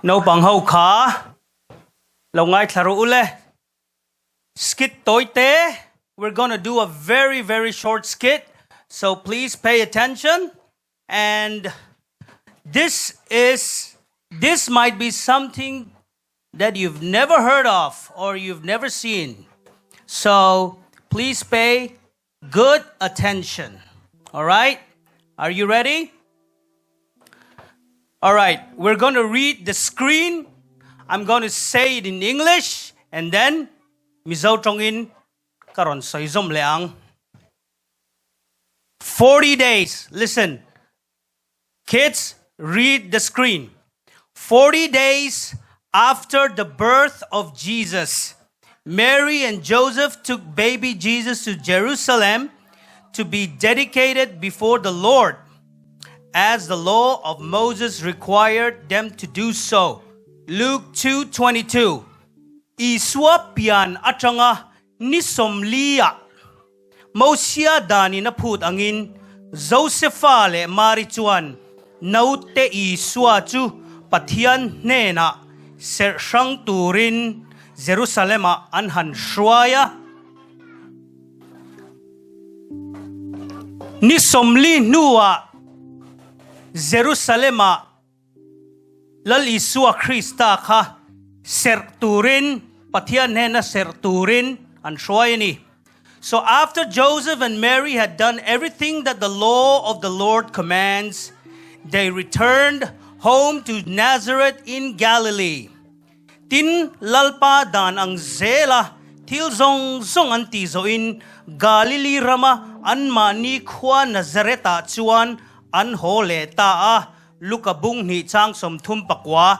No bang hau kha. Lo ngai tharu ule. Skit toite. We're going to do a very, very short skit. So please pay attention. And this might be something that you've never heard of or you've never seen. So please pay good attention. All right? Are you ready? All right. We're going to read the screen. I'm going to say it in English. And then, Mizo Chongin karon sa izom leang. 40 days. Listen. Kids, read the screen. 40 days after the birth of Jesus, Mary and Joseph took baby Jesus to Jerusalem to be dedicated before the Lord, as the law of Moses required them to do so. Luke 2:22. Iswa pian atanga ni somlia. Mosia dani na put angin Josepha le Marichuan naute iswa chu pathian nena ser sang turin Jerusalema anhan shwaya ni somli nuwa Jerusalema lal iswa Krista kha ser turin pathian nena ser turin an shwaya ni. So after Joseph and Mary had done everything that the law of the Lord commands, they returned home to Nazareth in Galilee. Tin lalpa dan ang zela til zong an tizoin Galilee rama an mani khwa Nazareta chuan an hole ta lukabung ni chang som thum pakwa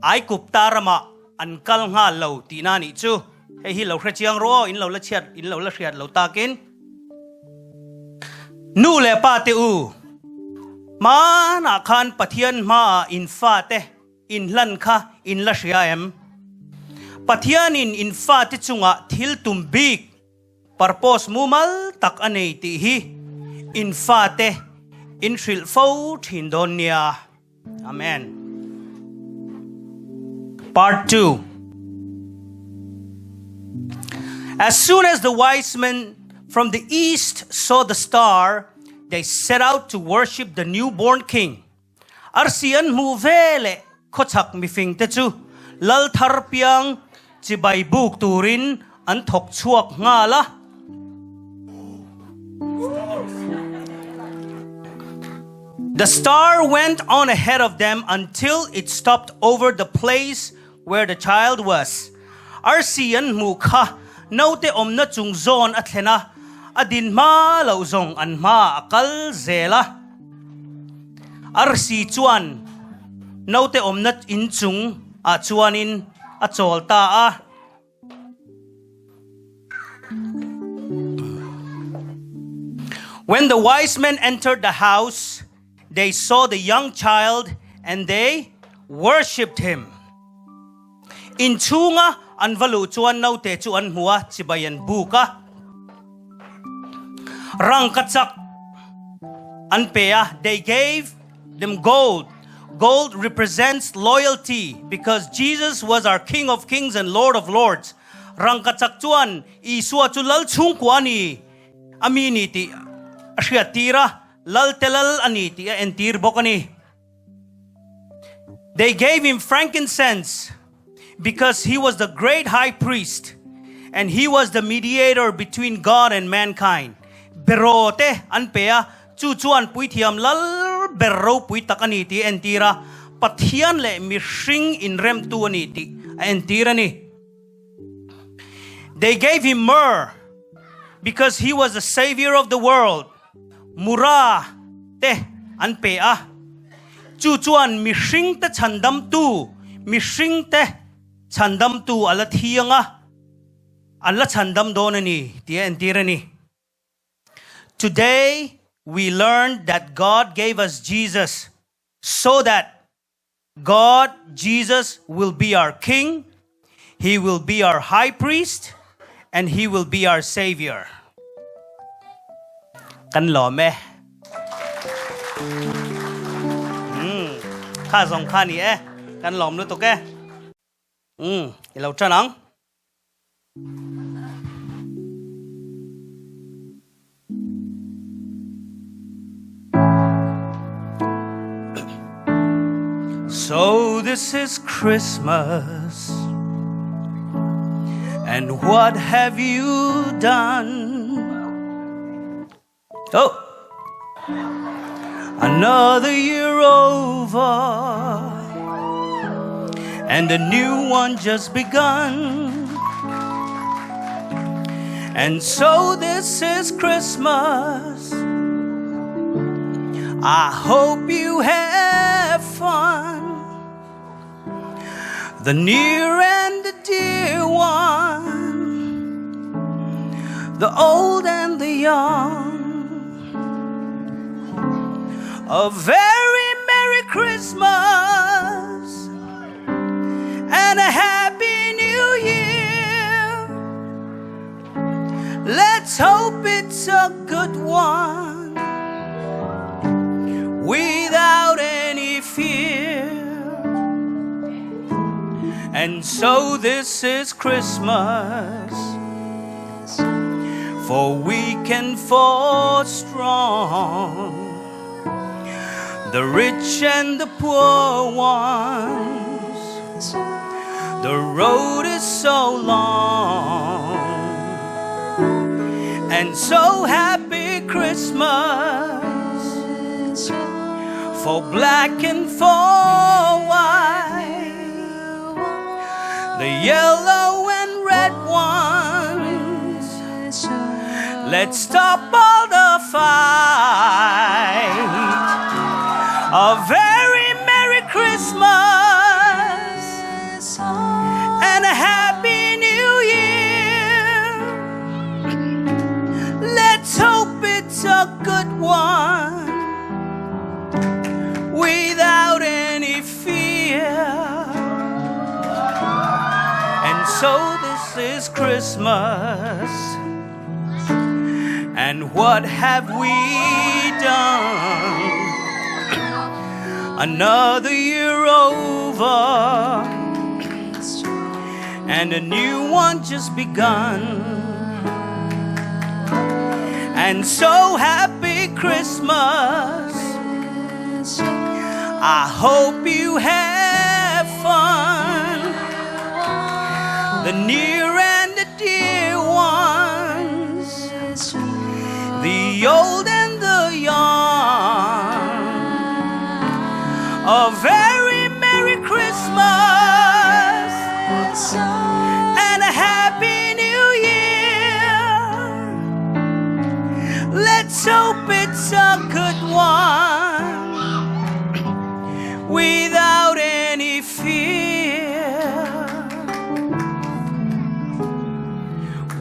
ai kupta rama an kal nga lo tinani chu. Hey, hi lo khrechiang ro in lo la chiat in lo la hriat lo takin nu le pa te u ma na khan pathian ma in fa te in lan kha in la hriaem pathian in fa te chunga thil tumbik purpose mumal tak anei ti hi in fa te in thril fo thin don nia. Amen. Part 2. As soon as the wise men from the east saw the star, they set out to worship the newborn king. Arsian mu vele kochak mifing te chu lal thar piang chibay buk turin an thok chuak nga la. The star went on ahead of them until it stopped over the place where the child was. Arsian mu kha Note na chung zon at lena adin ma lau zong an ma akal zela. Arsi chuan note na in chung a chuanin a chol ta a. When the wise men entered the house, they saw the young child and they worshipped him. In chunga an valu chuan nau te chuan hua chibayan buka rang katsak an pea they gave them gold. Gold represents loyalty because Jesus was our King of Kings and Lord of Lords. Rang katsak chuan isua chu lal chung kwani amini ti ashiatira lal telal aniti entir bokani. They gave him frankincense because he was the great high priest and he was the mediator between God and mankind. Berote anpea chuchuan puitiam lal berro puitakaniti entira pathian le mishing in rem tuaniti entira ni. They gave him myrrh because he was the savior of the world. Mura te anpea chuchuan mishing te chandam tu mishing te chandam tu ala thiyanga ala chandam donani tia entirani. Today we learned that God gave us Jesus so that God, Jesus, will be our King, He will be our High Priest, and He will be our Savior. Kan lo me ข้าสองข้านี่ Kan lom nữa tụi cái. Cái lâu trà nắng. So this is Christmas, and what have you done? Oh, another year over, and a new one just begun. And so this is Christmas. I hope you have fun. The near and the dear one, the old and the young. A very Merry Christmas and a Happy New Year. Let's hope it's a good one without any fear. And so this is Christmas, for weak and for strong, the rich and the poor ones. The road is so long, and so happy Christmas for black and for white, the yellow and red ones. Let's stop all the fight. A very Merry Christmas and a Happy New Year. Let's hope it's a good one without any fear. And so this is Christmas, and what have we done? Another year over, and a new one just begun. And so happy Christmas. I hope you have fun. The near and the dear ones, the old and the young. A very Merry Christmas and a Happy New Year. Let's hope it's a good one without any fear.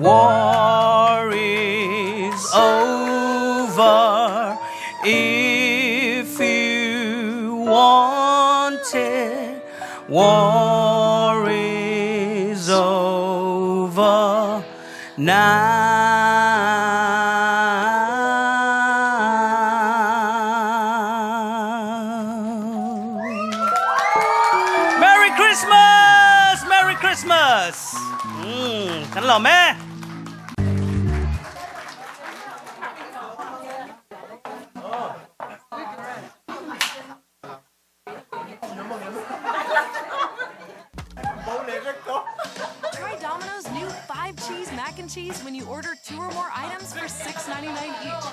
War is over if you want it. War is over now. Merry Christmas! Merry Christmas! Khánh lò mẹ. Try Domino's new 5-cheese mac and cheese when you order 2 or more items for $6.99 each.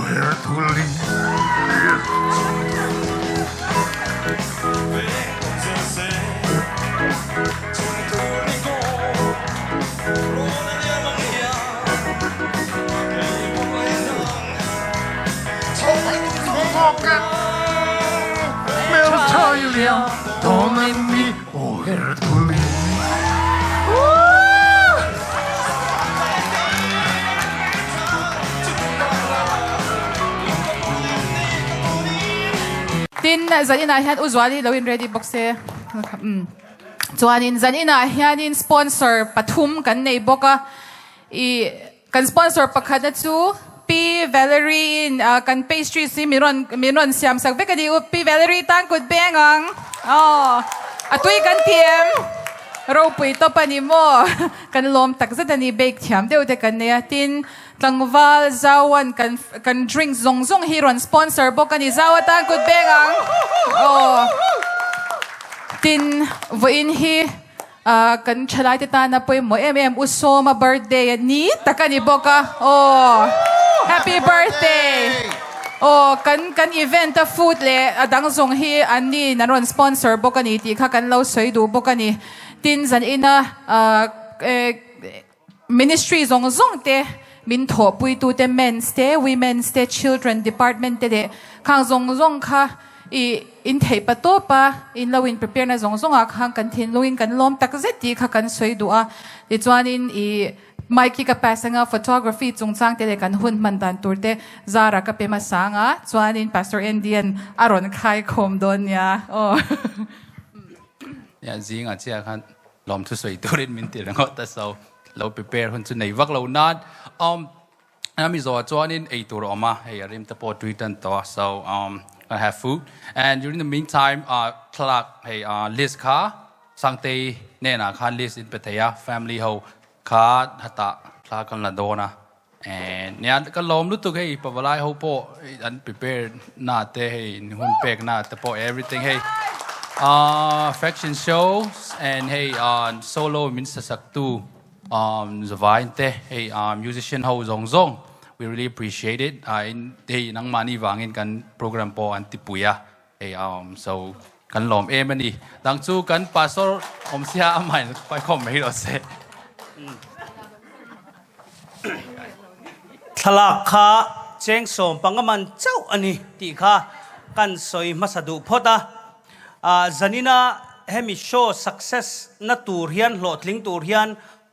where to live. I'll tell you now, don't let me where to live. ตินจันอินาเฮียนอุจวารีเราอิน ready box จวนอินจันอินาเฮียนสปอนเซอร์ปฐุมกันในบอกอีกันสปอนเซอร์ประคันจูปีเวลเลอรี่กัน pastry สิมีรอนเสียมสักเบกดีปีเวลเลอรี่ตั้งกุดเบงอังตุยกันเทียมเราปุยตบปนิโมกันลมตักจะนี่เบกเทียมเดียวแต่กันเนี่ยตินตังวาลจาวันกันดริงซงฮีรอนสปอนเซอร์บอกกันนี่จาวตั้งกุดเบงังตินวันฮีกันฉลาดตานาปุยโมอุโซมาเบิร์ธเดย์นี้ตักกันนี่บอกHappy birthday กันอีเวนต์ฟู้ดเลยดังซงฮีอันนี้นั่นวันสปอนเซอร์บอกกันนี่ที่ข้ากันเล่าสวยดูบอกกันนี่ตินจันอินะministry ซงเตมินทบปุยตูเต men's day women's day children department เตข้างซงค่ะอินเทปตัวปะอินเราอิน prepare นะซงข้างกันทิ้งเราอินกันล้มตักเจ็ดที่ข้ากันสวยดูดิจวนอินไม่คิดกับแปลงphotography จงสร้างเตเลกันหุ่นมันดันตัวเตจาระกับเป็นมาสังจวนอิน pastor Indian อารอนคายคมโดนยาเนี่ยจริงเจ้าขันลมทุสวยตัวเรนมินติแล้วแต่เราไปเปิดคนจุดไหนวักเรานัดน้ำมีโซ่จวนอินไอตัวออกมาให้ริมตะโพดด้วยกันต่อ so I have food and during the meantime คลากให้list ค่ะสังเตยเนี่ยนะค่ะ list in ปัตยา family เขาค่ะฮัตตาคลากันละโดนะ and เนี่ยก็ลมรู้ตัวให้ปะวะไลเขาโปอัน prepare หน้าเตให้หุ่นเป็กหน้าตะโพ everything ให้fashion shows and hey solo means saktu zvain te hey musician ho zong we really appreciate it in hey nang mani wangin kan program po antipuya hey so kan lom emani dang chu kan pastor omsia amai pai khom mai lo se ทลากขาเจงสมปังมันเจ้าอันนี้ตีขากันสวยมาสะดุพอดจันน่าเฮมิโช success นัตูเรียนหลอดลิงตูเรียน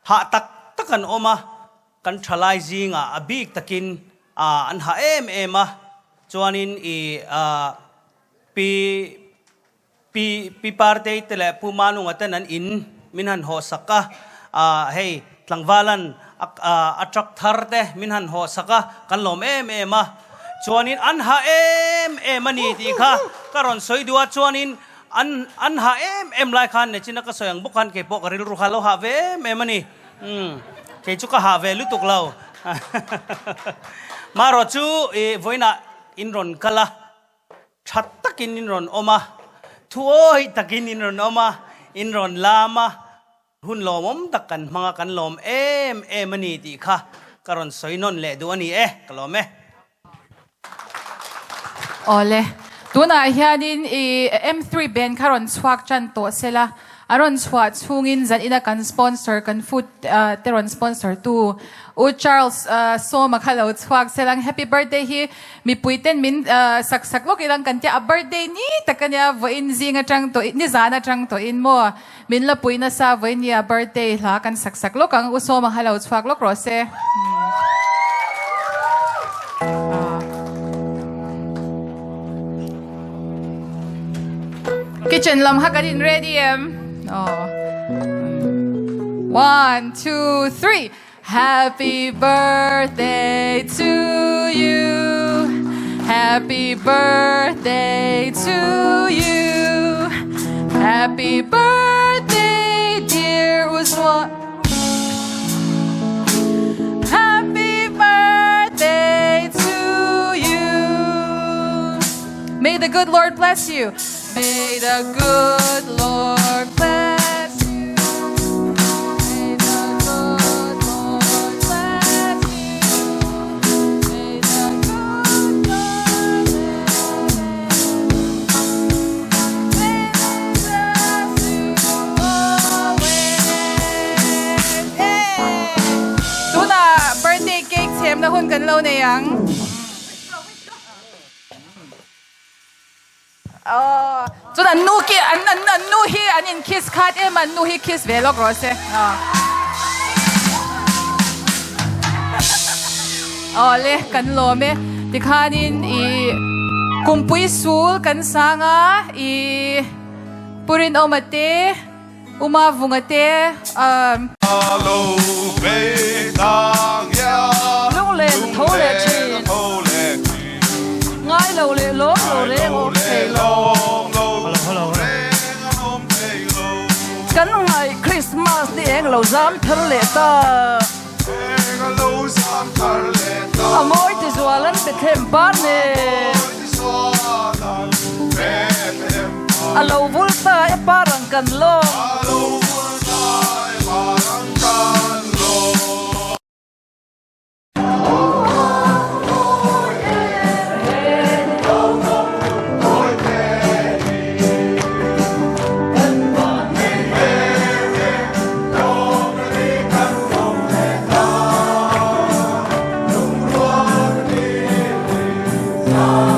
หาตักกันออกมากันทลายจิงบีกตะกินอันหามาจวนนินปีปาร์ตี้เตลปูมานุงอัตนันอินมินหันโฮสักกะเฮ้ยหลังวาลันattract ทาร์เตมินหันโฮสักกะกันลมมาจวนนินอันหามันนี่ตีค่ะการอนสวยดูจวนนินอันหาไลคันเนี่ยจินักสวยงบุกันเก็บปกริลรูฮัลโลหาเวมันนี่เกจุกหาเวลุตุกเรามารอจูวันน่ะอินรอนกะละชัดตะกินอินรอนออกมาทัวร์ตะกินอินรอนออกมาอินรอนลามาหุ่นลมตะกันมังกันลมมันนี่ตีค่ะการอนสวยนนเละดูอันนี้กลมโอเลตัวน่ะเฮียดินM3 เบนคารอนสวักจันโตเซล่าอารอนสวักทุ่งินจันอินากันสปอนเซอร์กันฟูดเตรอนสปอนเซอร์ตูชาร์ลส์โซมาคาลาสวักเซลังแฮปปี้เบิร์ดเดย์ฮีมีปุยเต้นมินสักโลกิลังกันที่เบิร์ดเดย์นี้แต่กันยาวันซิงจังโตนี่จานะจังโตอินโมมินละปุยน่ะซาวันนี้เบิร์ดเดย์ละกันสักโลกังอุโซมาคาลาสวักโลกรอเซKitchen lam hakarin ready One, two, three. Happy birthday to you. Happy birthday to you. Happy birthday, dear Uswa. Happy birthday to you. May the good Lord bless you. May the good Lord bless you. May the good Lord bless you. May the good lo này yang cho nên nu kia anh nu hi anh in kiss card em anh nu hi kiss về lo rồi se le kan lo me ti khanin I kumpui sul kan sanga I purin omate uma vungate alo về tang ya lúc lên thấu lệ chi ngay lâu lệ lố lâu lệ ngô thầy lô cắn ngày Christmas đi anh lâu dám thở lệ ta mỗi thì dọa lẫn bị thêm bát nè lâu vui ta ép ba răng cần lô Oh